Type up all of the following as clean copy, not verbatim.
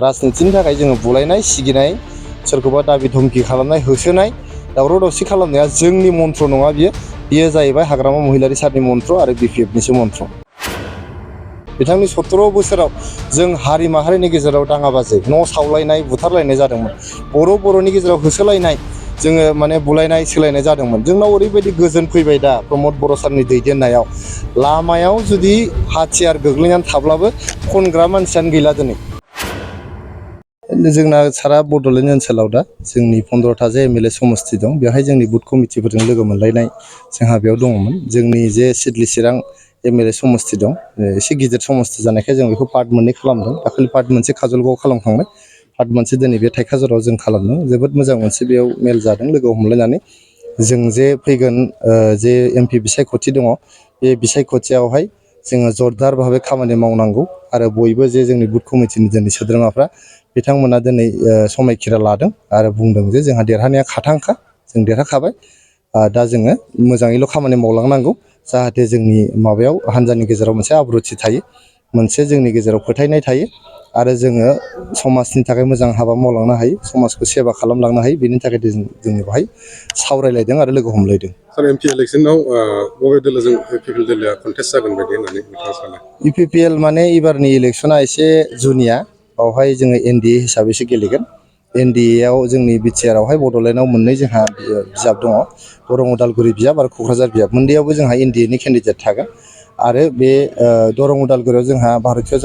राजनितिनि थाखाय जोङो बुलायनाय सिगिनाय सोरखौबा दाबि धमकी खालामनाय होसोनाय दावराव दावसि खालामनाया जोंनि मन्त्र नङा बियो जाहैबाय हाग्रामा महिलारि सारनि मन्त्र आरो बिपिएफनिसो मन्त्र। बिथांनि 17 बोसोराव जों हारि माहारिनि गेजेराव दाङाबाजि न' सावलायनाय बुथारलायनाय जादोंमोन। बर'नि गेजेराव होसोलायनाय जोङो माने बुलायनाय सोलायनाय जादोंमोन। जोंनाव ओरैबायदि गोजोन फैबाय दा प्रमद बर' सारनि दैदेननायाव लामायाव जुदि हाथियार गोग्लैनानै थाब्लाबो खनग्रा मानसियानो गैला दिनै। जोंना सारा बड'लेण्ड ओनसोलाव दा जोंनि 15था जे एमएलए समस्ति दं बेवहाय जोंनि बुथ कमिटिफोरजों लोगो मोनलायनाय जोंहा बेयाव दङमोन। जोंनि जे सिडली चिरां एमएलए समस्ति दं एसे गिदिर समस्ति जानायखाय जों बेखौ पार्ट 2 खालामदों। दाखालि पार्ट 1 काजलगावआव खालामखांबाय, पार्ट 1 दिनै बे थाइखाजुराव जों खालामदों। जोबोद मोजां मोनसे बेयाव मेल जादों लोगो हमलायनानै। जों जे फैगोन जे एमपि बिसायख'थि दङ बे बिसायख'थियावहाय जोङो जरदार भाबै खामानि मावनांगौ आरो बयबो जे जोंनि बुथ कमिटिनि दिनै सोद्रोमाफ्रा बिथांमोना दिनै समायखिरा लादों आरो बुंदों जे जोंहा देरहानाया खाथांखा, जों देरहाखाबाय। दा जोङो मोजाङैल' खामानि मावलांनांगौ जाहाथे जोंनि माबायाव हान्जानि गेजेराव मोनसे आब्रुथि थायो, मोनसे जोंनि गेजेराव फोथायनाय थायो आरो जोङो समाजनि थाखाय मोजां हाबा मावलांनो हायो, समाजखौ सेबा खालामलांनो हायो। बेनि थाखाय जोंनि बेवहाय सावरायलायदों आरो लोगो हमलायदों। सार एमपि इलेक्सनाव बबे दोलोजों इउपिपिएल दोलोआ कन्टेस्ट जागोन बायदि होननानै नोंथाङा सानो? इउपिपिएल माने एबारनि इलेक्सना एसे जुनिया, बावहाय जोङो एनडिए हिसाबैसो गेलेगोन। एनडिएआव जोंनि बिटिआरआवहाय बड'लेण्डआव मोननै जोंहा बिजाब दङ, दरं उदालगुरि बिजाब आरो क'क्राझार बिजाब। मोननैयावबो जोंहा एनडिएनि केन्डिडेट थागोन आरो बे दरं उदालगुरियाव जोंहा भारतीय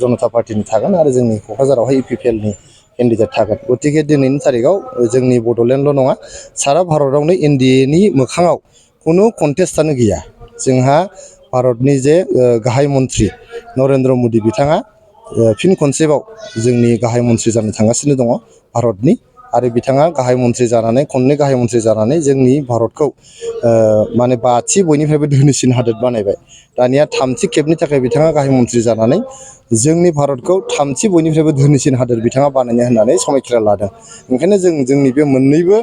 जनता पार्टिनि थागोन आरो जोंनि क'क्राझारावहाय इउपिपिएलनि केन्डिडेट थागोन। गतिके दिनैनि तारिखाव जोंनि बड'लेण्डल' नङा सारा भारतआवनो एनडिएनि मोखाङाव खुनु कन्टेस्टआनो गैया। जोंहा भारतनि जे गाहाय मन्त्रि नरेन्द्र मदि बिथाङा फिन खनसेबाव जोंनि गाहाय मन्त्रि जानो थांगासिनो दङ भारतनि, आरो बिथाङा गाहाय मन्त्रि जानानै खननै गाहाय मन्त्रि जानानै जोंनि भारतखौ माने 5थि बयनिफ्रायबो धोनिसिन हादोर बानायबाय। दानिया 3थि खेबनि थाखाय बिथाङा गाहाय मन्त्रि जानानै जोंनि भारतखौ 3थि बयनिफ्रायबो धोनिसिन हादोर बिथाङा बानायनो होननानै समायखिरा लादों। ओंखायनो जोंनि बे मोननैबो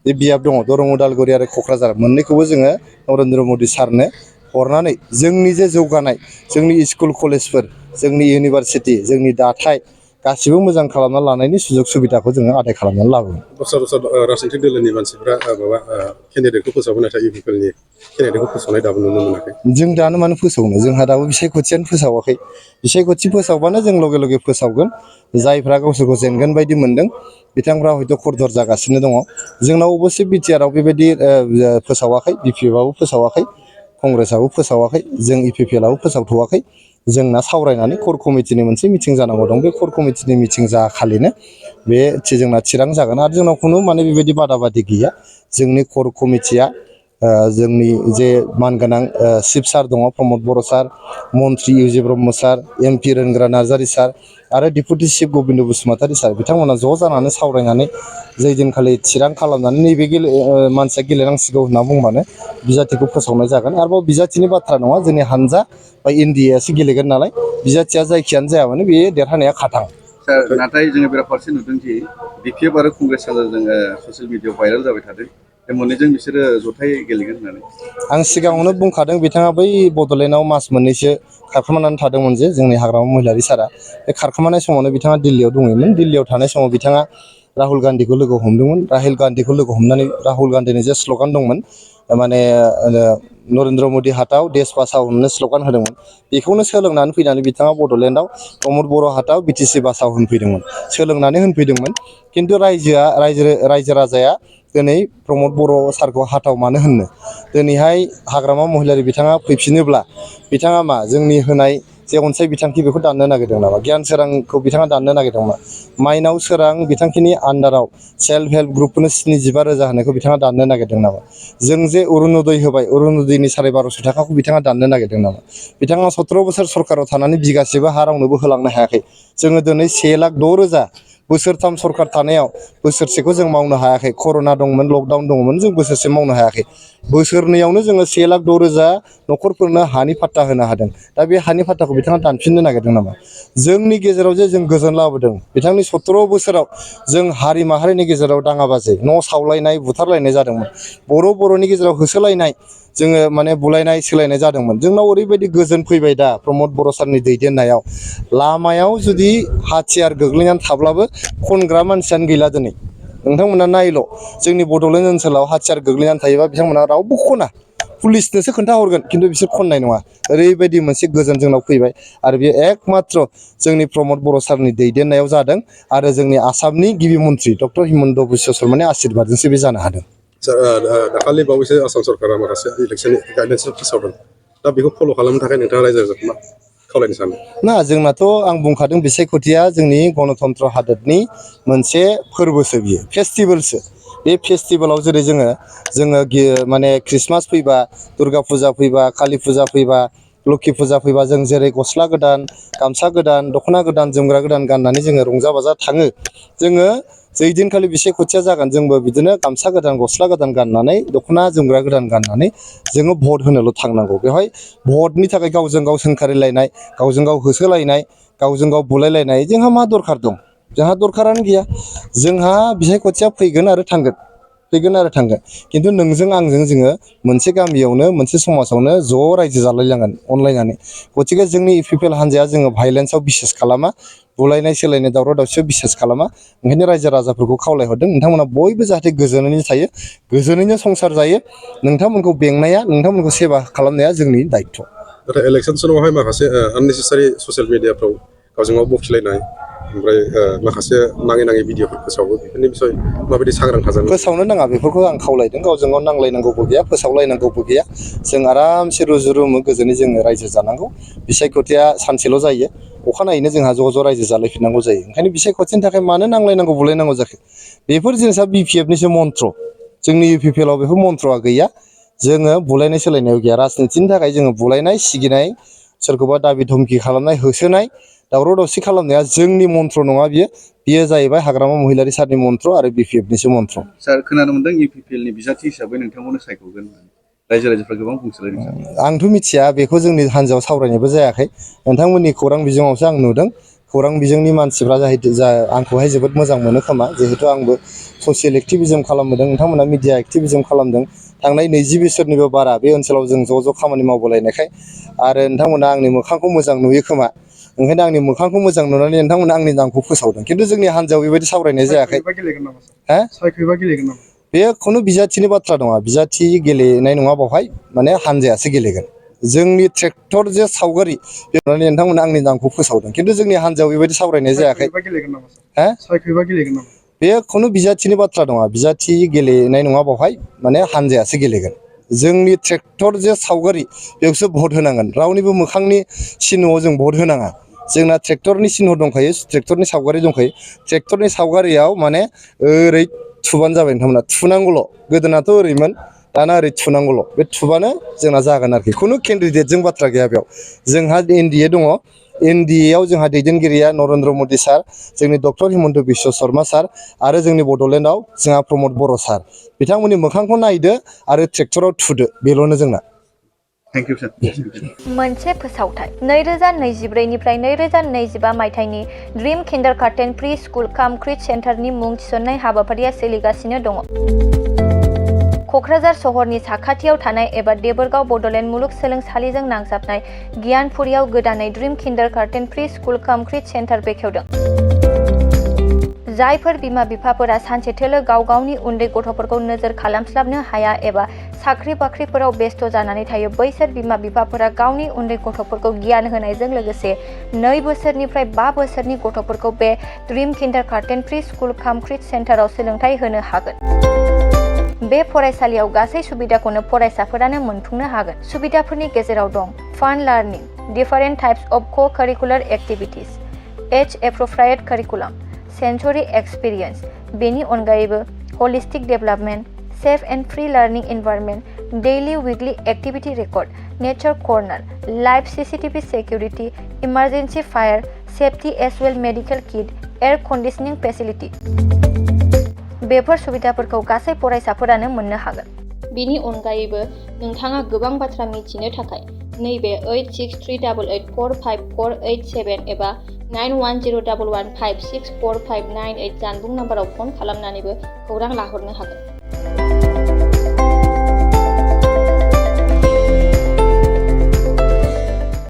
जे बियाब दङ दरं उदालगुरि आरो क'क्राझार मोननैखौबो जोङो नरेन्द्र मदि सारनो हरनानै जोंनि जे जौगानाय जोंनि स्कुल कलेजफोर, जोंनि इउनिभारसिटि, जोंनि दाथाय गासिबो मोजां खालामना लानायनि सुजुग सुबिदाखौ जोङो आदाय खालामनानै लाबोगोन। दस्रा राजनीतिक दोलोनि मानसिफ्रा माबा केन्डिडेटखौ फोसावो, नाथाय इउपिपिएलनि केन्डिडेटखौ फोसावनाय दाबो नुनो मोनाखै। जों दानो मानो फोसावनो, जोंहा दाबो बिसायख'थियानो फोसावाखै। बिसायख'थि फोसावबानो जों लगे लगे फोसावगोन। जायफ्रा गावसोरखौ जेनगोन बायदि मोनदों बिथांफ्रा हयथ' खरदर जागासिनो दङ। जोंनाव अबस्से बिटिआरआव बेबायदि फोसावाखै, बिपिएफआबो फोसावाखै, कंग्रेसआबो फोसावाखै, जों इउपिपिएलआबो फोसावथ'वाखै। जोंना सावरायनानै क'र कमिटिनि मोनसे मिटिं जानांगौ दं। बे क'र कमिटिनि मिटिं जाखालिनो बे जोंना थिरां जागोन आरो जोंनाव खुनु माने बेबायदि बादा बादि गैया। जोंनि क'र कमिटिया जोंनि जे मानगोनां चिफ सार दङ प्रमद बर' सार, मन्त्रि इउजि ब्रह्म सार, एमपि रोनग्रा नार्जारि सार आरो डिपुटि चिफ गबिन्द बसुमतारी सार, बिथांमोना ज' जानानै सावरायनानै जै दिनखालि थिरां खालामनानै नैबे मानसिया गेलेनांसिगौ होनना बुंबानो बिजाथिखौ फोसावनाय जागोन। आरोबाव बिजाथिनि बाथ्रा नङा, जोंनि हानजा बा एनडिएआसो गेलेगोन नालाय बिजाथिया जायखियानो जाया मानो बे देरहानाया खाथां। नाथाय जोङो बेराफारसे नुदों दि बिपिएफ आरो कंग्रेसआ जोङो ससियेल मिडियायाव भाइरेल जाबाय थादों, बे मोननैजों बिसोरो जथायै गेलेगोन होननानै। आं सिगाङावनो बुंखादों, बिथाङा बै बड'लेण्डआव मास मोननैसो खारखोमानानै थादोंमोन जे जोंनि हाग्रामा महिलारि सारा। बे खारखोमानाय समावनो बिथाङा दिल्लीयाव दङमोन। दिल्लीयाव थानाय समाव बिथाङा राहुल गान्धीखौ लोगो हमदोंमोन। राहुल गान्धीखौ लोगो हमनानै राहुल गान्धीनि जे स्ल'गान दंमोन, माने नरेन्द्र मदि हाथाव देश बासाव होननानै स्ल'गान होदोंमोन, बेखौनो सोलोंनानै फैनानै बिथाङा बड'लेण्डआव प्रमद बर' हाथाव बिटिसि बासाव होनफैदोंमोन, सोलोंनानै होनफैदोंमोन। खिन्थु रायजो राजाया दिनै प्रमद बर' सारखौ हाथाव मानो होननो, दिनैहाय हाग्रामा महिलारि बिथाङा फैफिनोब्ला बिथाङा मा जोंनि होनाय जे अनसाय बिथांखि बेखौ दाननो नागिरदों नामा? गियान सोरांखौ बिथाङा दाननो नागिरदों नामा? माइनाव सोरां बिथांखिनि आन्दाराव सेल्फ हेल्प ग्रुपफोरनो 75,000 होनायखौ बिथाङा दाननो नागिरदों नामा? जों जे अरुनदय होबाय, अरुनदयनि 1250 थाखाखौ बिथाङा दाननो नागिरदों नामा? बिथाङा 17 बोसोर सरकाराव थानानै बिगासेबो हा रावनोबो होलांनो हायाखै। जोङो दिनै 1,06,000 बोसोरथाम सरकार थानायाव बोसोरसेखौ जों मावनो हायाखै। कर'ना दंमोन, लकडाउन दंमोन, जों बोसोरसे मावनो हायाखै। बोसोरनैयावनो जोङो 1,06,000 न'खरफोरनो हानि फाट्टा होनो हादों। दा बे हानि फाट्टाखौ बिथाङा दानफिननो नागिरदों नामा? जोंनि गेजेराव जे जों गोजोन लाबोदों, बिथांनि 17 बोसोराव जों हारि माहारिनि गेजेराव दाङाबाजि न' सावलायनाय बुथारलायनाय जादोंमोन। बर'नि गेजेराव होसोलायनाय जोङो माने बुलायनाय सोलायनाय जादोंमोन। जोंनाव ओरैबायदि गोजोन फैबाय दा प्रमद बर' सारनि दैदेननायाव, लामायाव जुदि हाथियार गोग्लैनानै थाब्लाबो खनग्रा मानसियानो गैला दिनै। नोंथांमोना नायल' जोंनि बड'लेण्ड ओनसोलाव हाथियार गोग्लैनानै थायोबा बिथांमोना रावबो खना, पुलिसनोसो खोन्थाहरगोन खिन्थु बिसोर खननाय नङा। ओरैबायदि मोनसे गोजोन जोंनाव फैबाय आरो बेयो एकमात्र जोंनि प्रमद बर' सारनि दैदेननायाव जादों आरो जोंनि आसामनि गिबि मन्थ्रि डक्टर हिमन्त बिश्व शर्मानि आशीर्बादजोंसो बे जानो हादों। दाखालि बावैसो आसाम सरकारा माखासे इलेक्सननि गाइडलाइन्सफोर फोसावदों, दा बेखौ फल' खालामनो थाखाय नोंथाङा रायजो राजाखौ मा खावलायनो सानो? ना जोंनाथ' आं बुंखादों बिसायख'थिया जोंनि गणतन्त्र हादोरनि मोनसे फोरबोसो, बियो फेस्टिभेलसो। बे फेस्टिभेलाव जेरै जोङो माने ख्रिस्टमास फैबा, दुर्गा फुजा फैबा, कालि फुजा फैबा, लोखि फुजा फैबा जों जेरै गस्ला गोदान, गामसा गोदान, दख'ना गोदान, जोमग्रा गोदान गाननानै जोङो रंजा बाजा थाङो, जोङो जै दिनखालि बिसायख'थिया जागोन जोंबो बिदिनो गामसा गोदान, गस्ला गोदान गाननानै, दख'ना जोमग्रा गोदान गाननानै जोङो भट होनोल' थांनांगौ। बेवहाय भटनि थाखाय गावजों गाव सोंखारिलायनाय, गावजों गाव होसोलायनाय, गावजों गाव बुलायलायनाय जोंहा मा दरखार दं? जोंहा दरखारानो गैया। जोंहा बिसायख'थिया फैगोन आरो थांगोन, फैगोन आरो थांगोन। खिन्थु नोंजों आंजों जोङो मोनसे गामियावनो मोनसे समाजावनो ज' रायजो जालायनांगोन अनलायनानै। गथिखे जोंनि इउपिपिएल हान्जाया जोङो भायलेन्सआव बिसास खालामा, बुलायनाय सोलायनाय दावराव दावसियाव बिसास खालामा। ओंखायनो रायजो राजाफोरखौ खावलायहरदों नोंथांमोना बयबो जाहाथे गोजोनैनो थायो, गोजोनैनो संसार जायो। नोंथांमोनखौ बेंनाया, नोंथांमोनखौ सेबा खालामनाया जोंनि दायित्व'। नाथाय इलेक्सन समावहाय माखासे आननेसेसारि ससियेल मिडियाफ्राव गावजों गाव बखिलायनाय, ओमफ्राय माखासे नाङै नाङै भिडिअफोर फोसावो, बेफोरनि बिसय माबायदि सांग्रां थाजानो? फोसावनो नाङा, बेफोरखौ आं खावलायदों। गावजों गाव नांलायनांगौबो गैया, फोसावलायनांगौबो गैया। जों आरामसे रुजु रुमु गोजोनै जोङो रायजो जानांगौ। बिसायख'थिया सानसेल' जायो, अखानायैनो जोंहा ज' ज' रायजो जालायफिननांगौ जायो। ओंखायनो बिसायख'थिनि थाखाय मानो नांलायनांगौ बुलायनांगौ जाखो? बेफोर जिनिसा बिपिएफनिसो मन्थ्र, जोंनि इउपिपिएलआव बेफोर मन्थ्रआ गैया। जोङो बुलायनाय सोलायनायाव गैया। राजनितिनि थाखाय जोङो बुलायनाय, सिगिनाय, सोरखौबा दाबि धमखि खालामनाय, होसोनाय, दावराव दावसि खालामनाया जोंनि मन्थ्र नङा। बियो जाहैबाय हाग्रामा महिलारि सारनि मन्थ्र आरो बिपिएफनिसो मन्थ्र। सार, खोनानो मोनदों इउपिपिएलनि बिजाथि हिसाबै नोंथांमोननो सायख'गोन होननानै रायजो राजाफ्रा गोबां बुंसोलायदों सार। आंथ' मिथिया, बेखौ जोंनि हान्जायाव सावरायनायबो जायाखै। नोंथांमोननि खौरां बिजोङावसो आं नुदों। खौरां बिजोंनि मानसिफ्रा आंखौहाय जोबोद मोजां मोनो खोमा, जिहेथु आंबो ससियेल एक्टिभिजम खालामबोदों, नोंथांमोना मिडिया एक्टिभिजम खालामदों। थांनाय 20 बोसोरनिबो बारा बे ओनसोलाव जों ज' ज' खामानि मावबोलायनायखाय आरो नोंथांमोना आंनि मोखांखौ मोजां नुयो खोमा। ओंखायनो आंनि मोखांखौ मोजां नुनानै नोंथांमोना आंनि नामखौ फोसावदों। खिन्थु जोंनि हान्जायाव बेबायदि सावरायनाय जायाखै। सायख'योबा गेलेगोन नामा? बे खुनु बिजाथिनि बाथ्रा नङा, बिजाथि गेलेनाय नङा बावहाय, माने हान्जायासो गेलेगोन। जोंनि ट्रेक्टर जे सावगारि बेनानै नोंथांमोना आंनि नामखौ फोसावदों, खिन्थु जोंनि हान्जायाव बेबायदि सावरायनाय जायाखै। सायख'योबा गेलेगोन नामा? बे खुनु बिजाथिनि बाथ्रा नङा, बिजाथि गेलेनाय नङा बावहाय, माने हान्जायासो गेलेगोन। जोंनि ट्रेक्टर जे सावगारि बेयावसो भट होनांगोन, रावनिबो मोखांनि सिनआव जों भट होनाङा। जोंना ट्रेक्टरनि सिन दंखायो, ट्रेक्टरनि सावगारि दंखायो। ट्रेक्टरनि सावगारियाव माने ओरै थुबानो जाबाय, नोंथांमोना थुनांगौल'। गोदोनाथ' ओरैमोन, दाना ओरै थुनांगौल'। बे थुबानो जोंना जागोन आरोखि। खुनु केन्डिडेटजों बाथ्रा गैया बेयाव। जोंहा एनडिए दङ, एनडिएआव जोंहा दैदेनगिरिया नरेन्द्र मदि सार, जोंनि डक्टर हिमन्त बिश्व शर्मा सार आरो जोंनि बड'लेण्डआव जोंहा प्रमद बर' सार। बिथांमोननि मोखांखौ नायदो आरो ट्रेक्टराव थुदो, बेल'नो जोंना। थेंक इउ सार। मोनसे फोसावथाय 2024निफ्राय 2025 मायथाइनि ड्रिम किन्डारगार्टेन प्रि स्कुल काम क्रिच सेन्टारनि मुं थिसननाय हाबाफारिया सोलिगासिनो दङ। क'क्राझार सहरनि साखाथियाव थानाय एबा देबोरगाव बड'लेण्ड मुलुगसोलोंसालिजों नांजाबनाय गियानपुरियाव गोदानै ड्रिम किन्डारगार्टेन प्रि स्कुल काम क्रिच सेन्टार बेखेवदों। जायफोर बिमा बिफाफोरा सानसेथोलो गाव गावनि उन्दै गथ'फोरखौ नोजोर खालामस्लाबनो हाया एबा साख्रि बाख्रिफोराव बेस्थ' जानानै थायो, बैसोर बिमा बिफाफोरा गावनि उन्दै गथ'फोरखौ गियान होनायजों लोगोसे 2 बोसोरनिफ्राय 5 बोसोरनि गथ'फोरखौ बे ड्रिम किन्डारगार्टेन प्रि स्कुल काम क्रिच सेन्टाराव सोलोंथाइ होनो हागोन। बे फरायसालियाव गासै सुबिदाखौनो फरायसाफोरानो मोनफुंनो हागोन। सुबिदाफोरनि गेजेराव दं fun learning, different types of co-curricular activities, age appropriate curriculum, sensory experience. बेनि अनगायैबो holistic development, safe and free learning environment, daily weekly activity record, nature corner, live CCTV security, emergency fire safety as well medical kit, air conditioning facility. बेफोर सुबिदाफोरखौ गासै फरायसाफोरानो मोननो हागोन। बेनि अनगायैबो नोंथाङा गोबां बाथ्रा मिथिनो थाखाय नैबे 8638454887 एबा 9101156459 जानबुं नाम्बाराव फन खालामनानैबो खौरां लाहरनो हागोन।